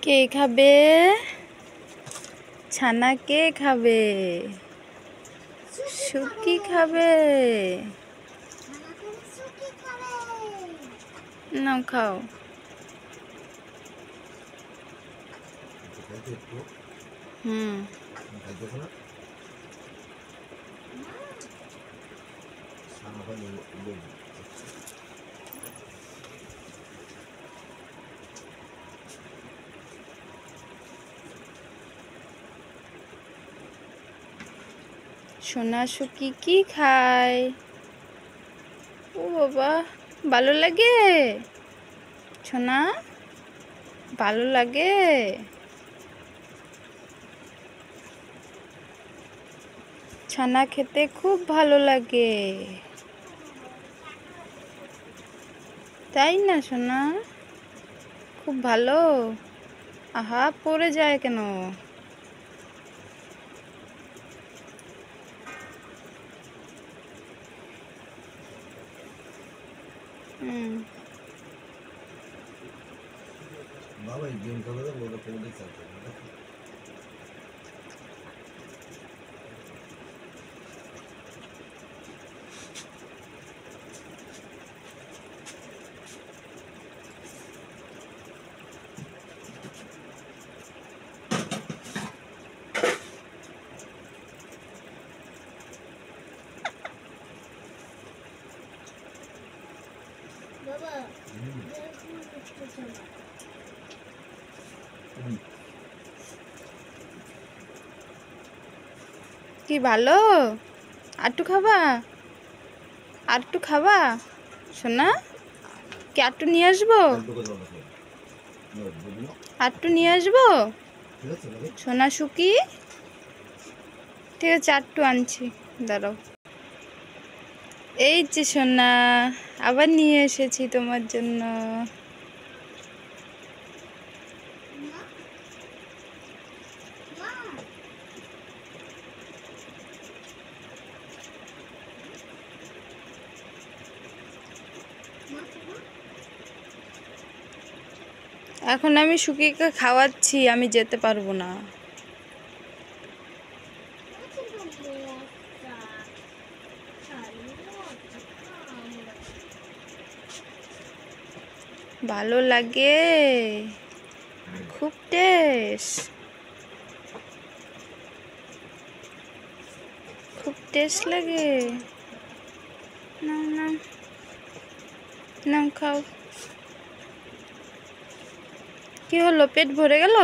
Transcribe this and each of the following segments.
কে খাবে? ছানা কে খাবে? সুকি খাবে। নাও খাও। হুম। সোনা সুকি কি খায়? ও বাবা, ভালো লাগে? সোনা ভালো লাগে? ছানা খেতে খুব ভালো লাগে, তাই না সোনা? খুব ভালো। আহা, পড়ে যায় কেন? বাবা গেম খেলে তো ওটা কোমরে চাপে বাবা কি ভালো? আরটু খাবা? আরটু খাবা সোনা? কি আরটু নিয়ে আসবো? আরটু নিয়ে আসবো সোনা সুকি? ঠিক আছে, আরটু আনছি, দাঁড়াও। এই যে সোনা, আবার নিয়ে এসেছি তোমার জন্য। এখন আমি সুকিকে খাওয়াচ্ছি, আমি যেতে পারবো না। ভালো লাগে, খুব টেস্ট, খুব টেস্ট লাগে। নাও নাও নাও, খাও। কি হলো, পেট ভরে গেল?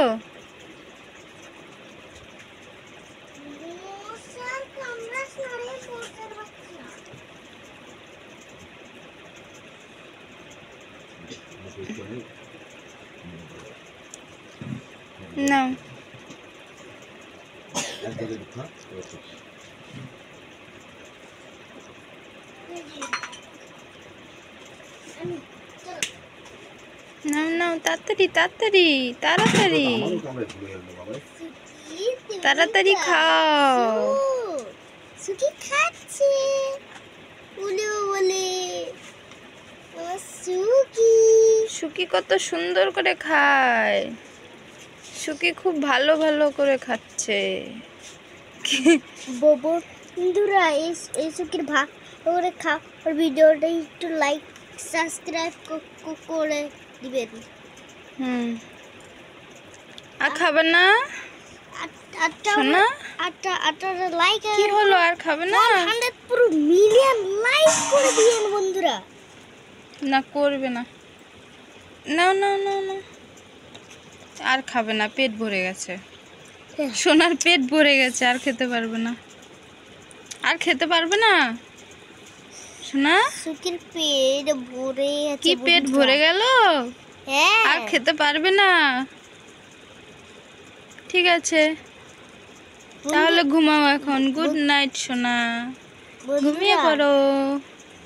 নাও। নাও নাও, তাড়াতাড়ি তাড়াতাড়ি তাড়াতাড়ি তাড়াতাড়ি খাও। সুকি খাচ্ছে বলে বলে সুকি সুকি কত সুন্দর করে খায়। সুকি খুব ভালো ভালো করে খাচ্ছে। বন্ধুরা এই সুকির ভাগ করে খাওয়ার ভিডিওটা একটু লাইক সাবস্ক্রাইব করে দিবেন। আর খাবে না সোনা? আটটা লাইক কি হলো, আর খাবে না? 100 পুরো মিলিয়ন লাইক করে দিয়েন বন্ধুরা। না, করবে না। নাও নাও নাও নাও, আর খাবে না, পেট ভরে গেছে। সোনার পেট ভরে গেছে, আর খেতে পারবে না। আর খেতে পারবে না সোনা? সুকির পেট ভরে গেছে। কি পেট ভরে গেল? হ্যাঁ, আর খেতে পারবে না? ঠিক আছে, তাহলে ঘুমাও এখন। গুড নাইট সোনা, ঘুমিয়ে পড়ো।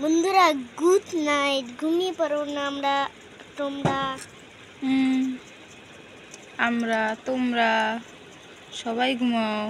বন্ধুরা গুড নাইট, ঘুমিয়ে পড়ো না আমরা তোমরা সবাই ঘুমাও।